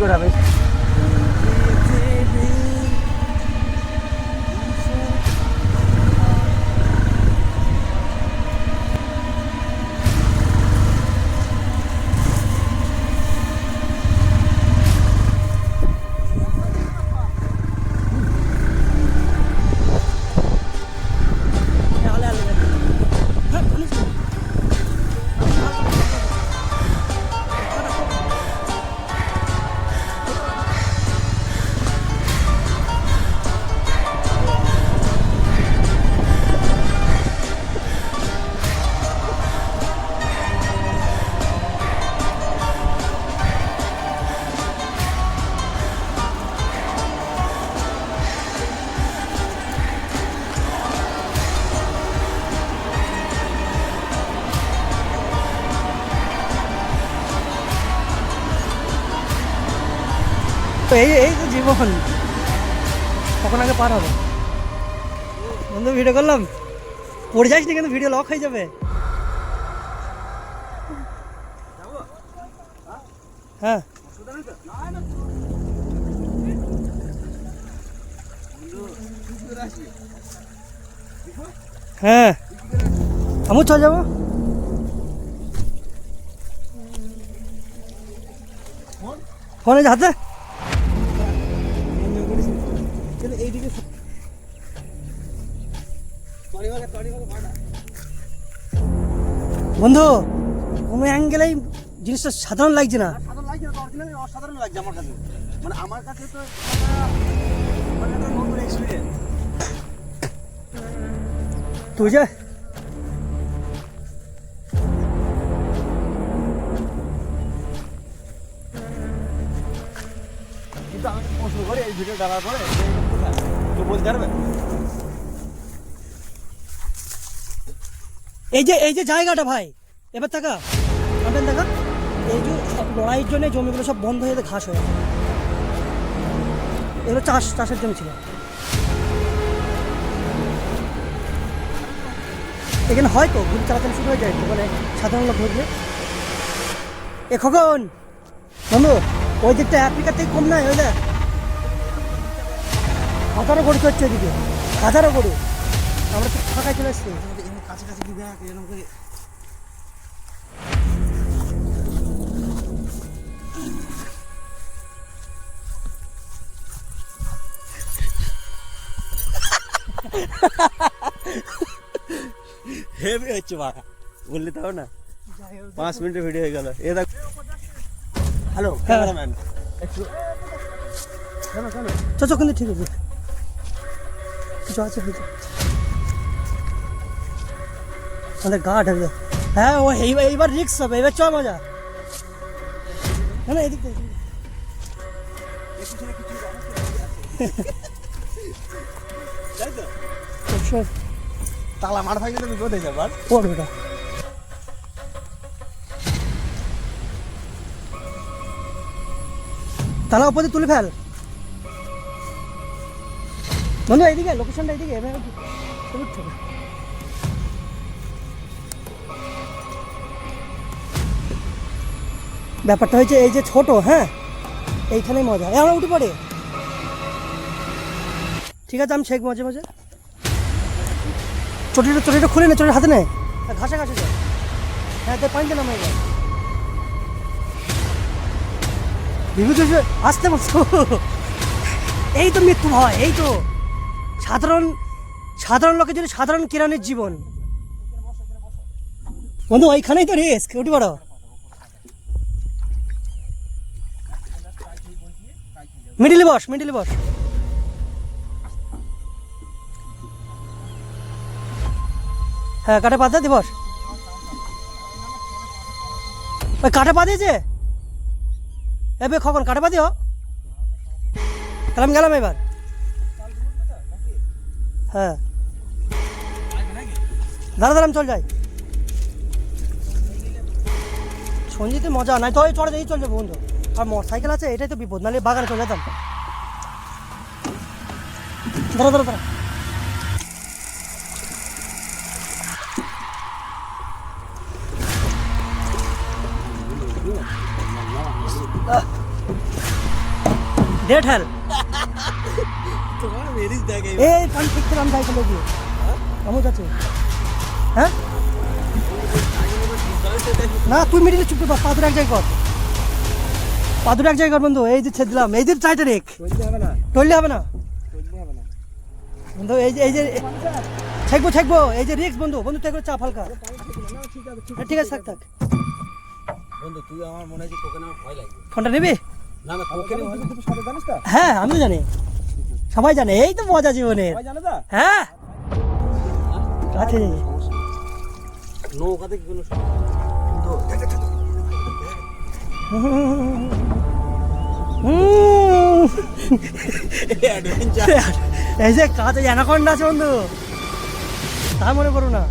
করে হবে। এই তো জীবন, কখন আগে পার হবে। বন্ধু ভিডিও করলাম, পড়ে যাস না কিন্তু ভিডিও লক হয়ে যাবে। হ্যাঁ হ্যাঁ আমিও চলে যাবো। ফোনে হাতে বন্ধু, কোনো অ্যাঙ্গেলেই জিনিসটা সাধারণ লাগছে না। সাধারণ লাগছে না, অরিজিনালি অসাধারণ লাগছে আমার কাছে। মানে আমার কাছে তো মানে একটা নতুন এক্সপিরিয়েন্স। তুই যা কিন্তু আমি প্রশ্ন করি এই ভিডিও দেখার পরে কেউ বলতে পারবে? এই যে জায়গাটা ভাই, এবার টাকা আনবেন টাকা, এই যে সব লড়াইয়ের জন্য জমিগুলো সব বন্ধ হয়ে ঘাস হয়ে গেছে। এগুলো চাষের জমি ছিল। এখানে হয়তো গুলি চালাচালি শুরু হয়ে যায় তো, মানে সাধারণ লোক ধরলে। এ খগন বন্ধু, ওই দিকটা আফ্রিকার থেকে কম নয়, ওই দেখ হাজারো গরু চড়ছে ওইদিকে, হাজারো গরু। আমরা তো ফাঁকায় চলে এসছি। কাছাকাছি দিবে এরকম করে। হেভি হচ্ছে বাবা, বললি তো না। 5 মিনিটের ভিডিও হয়ে গেল। এ দেখ, হ্যালো ক্যামেরাম্যান, একটু চো কিন্তু ঠিক আছে, কিছু আছে হয়েছে আমাদের গা ঢাকবে। হ্যাঁ ও এইবার রিক্স হবে, এবার চ মজা। না এদিক তালা মার ভাই তুমি কোথায় যাবার পড়বেটা। তালা উপরে তুলে ফেল বন্ধু, এইদিকে লোকেশনটা এইদিকে থেকে। ব্যাপারটা হয়েছে এই যে ছোট, হ্যাঁ এইখানেই মজা। আমরা উঠে পড়ে ঠিক আছে, আমি শেখ মাঝে মাঝে চটিটা খুলে নে, চটির হাতে নেয় ঘাসে যায়। হ্যাঁ তাই পানিতে নামাই যায়। আসতে বলছো, এই তো মৃত্যু হয়, এই তো সাধারণ লোকের জন্য সাধারণ কিরানের জীবন। বন্ধু ওইখানেই তো রিস্ক, উঠে পড়ো। মিডিলে বস। হ্যাঁ কাঠে পা দিয়ে বস। ওই কাঠে পা দিয়েছে, এবার কখন কাঠে পা দিও। তাহলে আমি গেলাম এবার। হ্যাঁ দাঁড়া আমি চল যাই। সঞ্জিতে মজা নাই তো, ওই চড়ে এই চল যাবো বন্ধু। আর মোটর সাইকেল আছে, এটাই তো বিপদ, নাহলে বাগানে চলে যেতাম। দাঁড়া দে ঠেল তোমার মেরিজ দেখে এই পানি ঠিক করে আমি যাই চলে গিয়ে কেমন আছে হ্যাঁ না তুই মিডিলে চুপ কর পাদুর এক জায়গায় কর পাদুর এক জায়গায় কর বন্ধু এই যে ছেদ দিলাম এই যে টাইটানিক টললে হবে না বন্ধু এই যে ছেকবো এই যে রিক্স বন্ধু বন্ধু থেকে চাপ হালকা হ্যাঁ, ঠিক আছে থাক থাক বন্ধু তুই আমার মনে হয় তোকে না ভয় লাগবে ফোনটা নিবি না না তোকে নিয়ে হয়তো তুই সাথে জানিস না হ্যাঁ আমিও জানি সবাই জানে এই তো মজা জীবনের ভয় জানে না হ্যাঁ আচ্ছা নৌকাতে কি কোনো এই যে কাছে অ্যানাকন্ডা আছে বন্ধু তা মনে করো না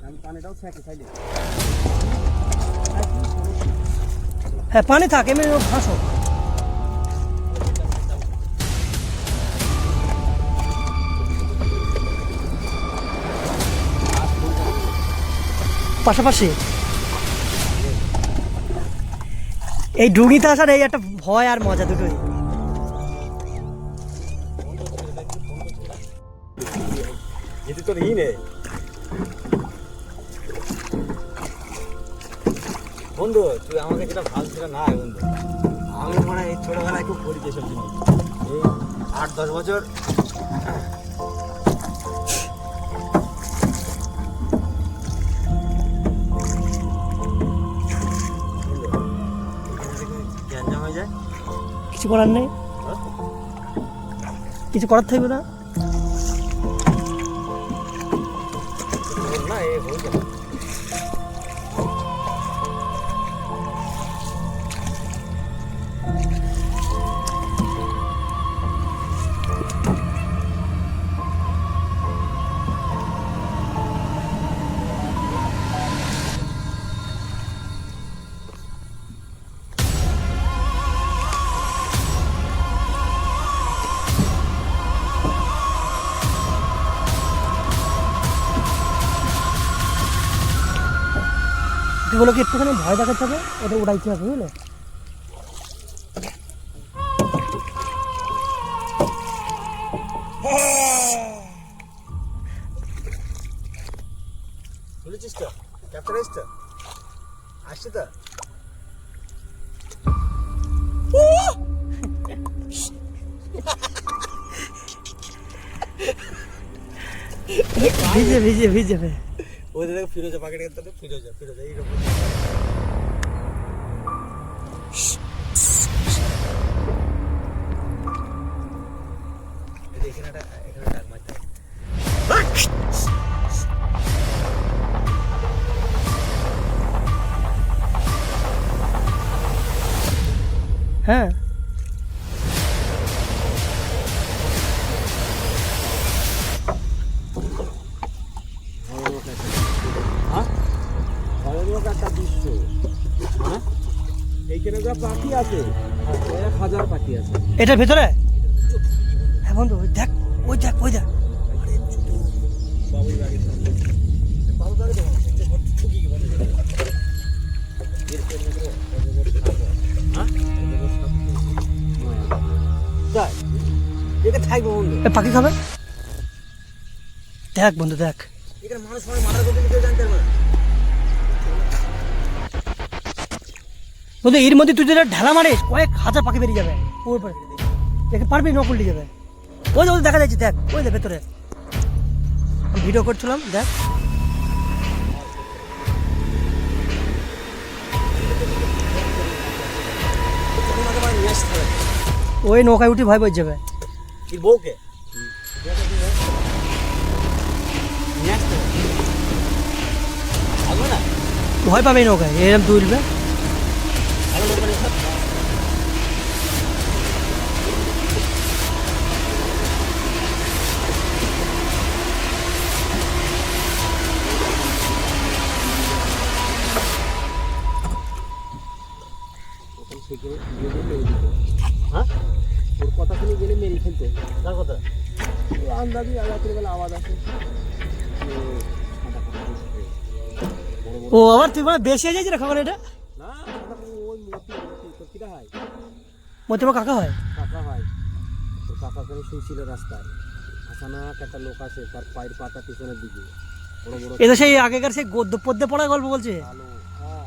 আমি পানিটাও ছাকি সাইডে হ্যাঁ পানি থাক এমনি ভাসো পাশাপাশি এই ডুগিতে আসার এই একটা ভয় আর মজা দুটোই যদি তোর ই নেই বন্ধু তুই আমাকে যেটা ভাবছিস না বন্ধু আমি মনে হয় এই ছোটবেলায় খুব করি যেসব জিনিস এই 8-10 বছর গ্যাঞ্জাম হয়ে যায় কিছু করার নেই কিছু করার থাকবে না না এ হয়ে যায় এগুলোকে একটুখানি ভয় দেখাতে হবে ওটা উড়াইতে হবে বুঝলে শুনেছিস তো ক্যাপ্টেন এসছে আসছে তো ভিজে ভিজে ভিজে ওদের দেখো ফিরোজা পাকেটে গেলে ফিরোজা এইরকম এখানে ডাক মারতে হ্যাঁ একটা দৃশ্য এইখানে যা পাখি আছে 1000 পাখি আছে এটার ভেতরে হ্যাঁ বন্ধু দেখ ওই দেখ বাবুর গাড়ি বাবুর গাড়ি দেখো ঠুকি কি বন্ধ করে এটা থাকবে বন্ধু পাখি খাবে দেখ বন্ধু দেখ এখানে মানুষ মারার কথা কেউ জানতে পারবে না বন্ধু এর মধ্যে তুই যেটা ঢালা মারিস কয়েক হাজার পাখি বেরিয়ে যাবে ওর উপরে দেখে পারবি নকল যাবে ওই যে দেখা যাচ্ছে দেখ ওই যে ভেতরে ভিডিও করছিলাম দেখ ওই নৌকায় উঠি ভয় বই যাবে কি বউকে ভয় পাবে এই নৌকায় এরকম তুলবে হ্যাঁ ওর কথা শুনে গেলে মেরে ফেলতে তার কথা আন্দাজি রাত্রিবেলা আওয়াজ আছে ও আবার তুই মানে বেশি হয়ে যাচ্ছে রে খবর এটা না ওই মতি তোর কিটা হয় তোমার কাকা হয়? কাকা হয়। তো কাকা করে শুয়েছিল রাস্তায়, আচানক একটা লোক আসে, তার পায়ের পাতা পিছনের দিকে বড় বড় এটা সেই আগেকার সেই গদ্য পদ্যে পড়া গল্প বলছে। কালো। হ্যাঁ,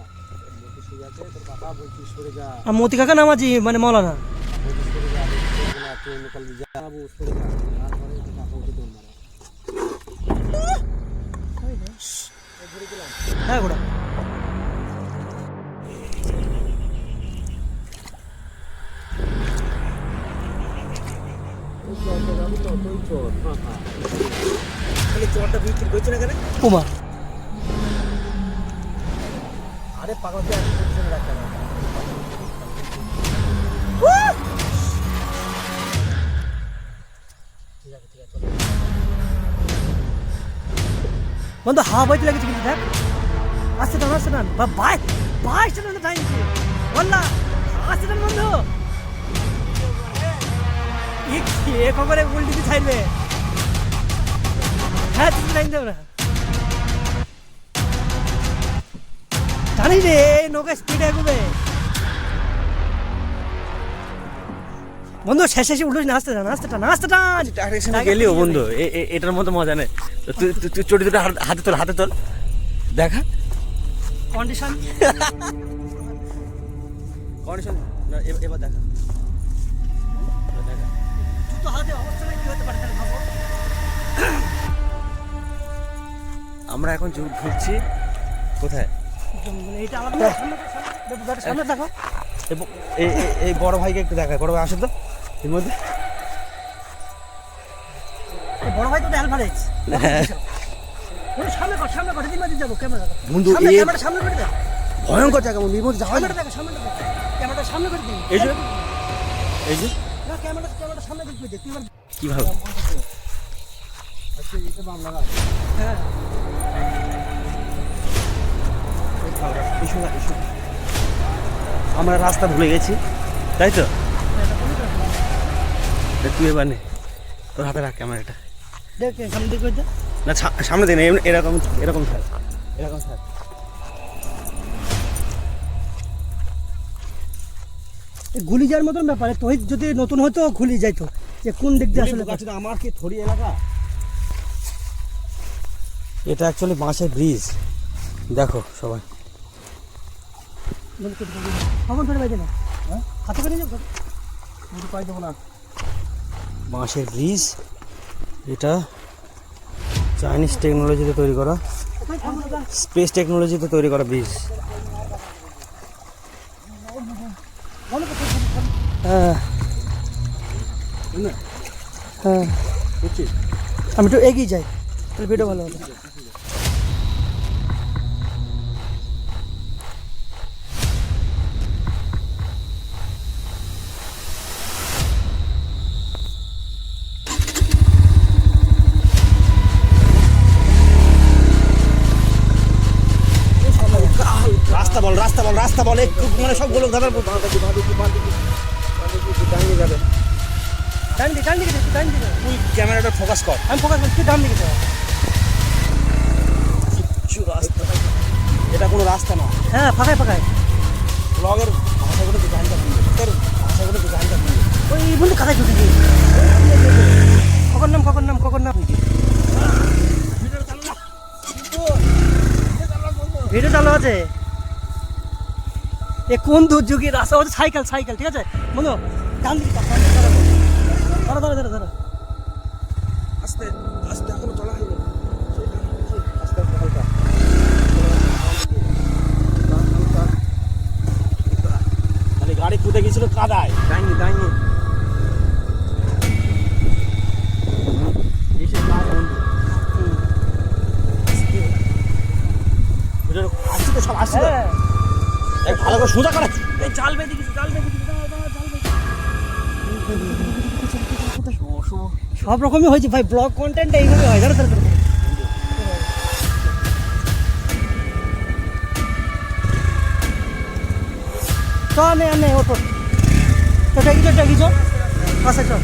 মতি শুয়ে আছে, তোর কাকা বলছি সরে যা, আর মতি কাকা নামাজি মানে মৌলানা। বলছি সরে যা, বলছি না তুই নিকাল যা বাবু, সরে যা। তারপরে তো কাকা উঠে দৌড় মারে। হ্যাঁ গোড়া ওই চলতে যাবি তো, তুই চল। হ্যাঁ হ্যাঁ, তাহলে চরটা বিক্রি করছে না কেন? উমা আরে পাগল দিয়ে আর পিছনে রাখতে হবে। বন্ধু হাওয়া বইতে লেগেছে কিন্তু দেখ, আসছে টান আসছে টান বাই বাই টান টাইমছে বললা, আসছে টান বন্ধু। এ খবরে উল্টি দিয়ে ছাইবে। হ্যাঁ তুমি টাইম দেব না, জানি রে নৌকা স্পিডে এগোবে। বন্ধু শেষে এসে উল্টো না, আসতে টান আসতে টান আসতে টান। ডাইরেকশনে গেলিও বন্ধু, এটার মতো মজা নেই। তুই তুই চটি দুটো হাতে তোল, হাতে তোল, দেখা কন্ডিশন কন্ডিশন। না এবার দেখা, দেখা। জুতো হাতে অবস্থা কি হতে পারে তাহলে ভাবো। আমরা এখন ঘুরছি কোথায়? এইটা আলাদা সামনে দেখো। এই বড় ভাইকে একটু দেখায়, বড় ভাই আসে তো এর মধ্যে। এই বড় ভাই তো অ্যালভারেজ। সামনে কর দিন মাঝে যাবো ক্যামেরা। বন্ধু ক্যামেরাটা সামনে করে দে। ভয়ঙ্কর জায়গা বন্ধু, এর মধ্যে যাওয়া যায় ক্যামেরাটা দেখো সামনে দেখো, ক্যামেরাটা সামনে করে দিন। এই যে এই যে না ক্যামেরাটা সামনে দেখবি তুই এবার। কিভাবে? আচ্ছা এটা বাম লাগা। হ্যাঁ আমরা রাস্তা ভুলে গেছি, তাই তো? তুই এবার নে, তোর হাতে রাখ ক্যামেরাটা। দেখ সামনে দেখবি তো। না সামনে দিন, এরকম এরকম থাক, এরকম থাক। গুলি যাওয়ার মতন ব্যাপার, তোহিত যদি নতুন হতো গুলি যাইতো যে কোন দিক দিয়ে আসলে। আমার কি থরি এলাকা? এটা অ্যাকচুয়ালি বাঁশের ব্রিজ, দেখো সবাই। কখন ধরে বাইতে না হাতে করে যাবো পাই দেবো না। বাঁশের ব্রিজ, এটা চাইনিজ টেকনোলজিতে তৈরি করা, স্পেস টেকনোলজিতে তৈরি করা ব্রিজ। হ্যাঁ হ্যাঁ আমি একটু এগিয়ে যাই তাহলে ভিডিও ভালো হবে। রাস্তা বল মানে সবগুলো দাদার যাবে। ডান দিকে তুই ক্যামেরাটা ফোকাস কর, আমি ফোকাস করছি ডান দিকে যাবো। এটা কোনো রাস্তা না। হ্যাঁ ফাঁকায় ব্লগের ভাষাগুলো তো জানতে পারবি, তোর ভাষাগুলো তো জানতে পারবি। ওই বন্ধু কাদায় ঢুকে গিয়ে কখন নাম ভিডিও চালু আছে। এ কোন দুর্যোগের রাস্তা হচ্ছে সাইকেল ঠিক আছে বন্ধু, ডান দিকে ধরো আস্তে আস্তে এখনো চলা হয়নি, আস্তে আস্তে হালকা মানে গাড়ি কুদে গেছিল কাদায়। ডাইনি এসে কাজ বন্ধু আসছি তো, সব আসছি তো। এক ভালো করে সোজা করা, এই জাল বেঁধে গেছি, সব রকমই হয়েছে ভাই, ব্লগ কন্টেন্ট এইভাবে হয় ধরো চল নে ওটো তো ট্যাগি আচ্ছা চল।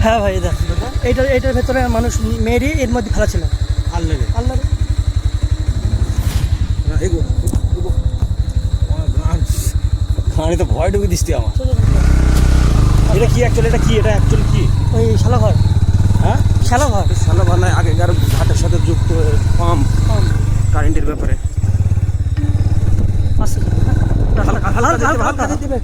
হ্যাঁ ভাই দেখ, এইটার ভেতরে মানুষ মেয়েরই এর মধ্যে ফেলা ছিল। আল্লাহ রে আল্লাহ রে। এগো এগো গাড়ি তো ভয় ঢুকে দিস তুই আমার। চলো, চলো। এটা কি অ্যাকচুয়ালি, এটা অ্যাকচুয়ালি কি? ওই শালা ঘর, হ্যাঁ শালা ঘর। সালা বানায় আগেকার ঘাটের সাথে যুক্ত পাম্প কারেন্টের ব্যাপারে। আসছে, হালকা হালকা হালকা হালকা দিতে হবে।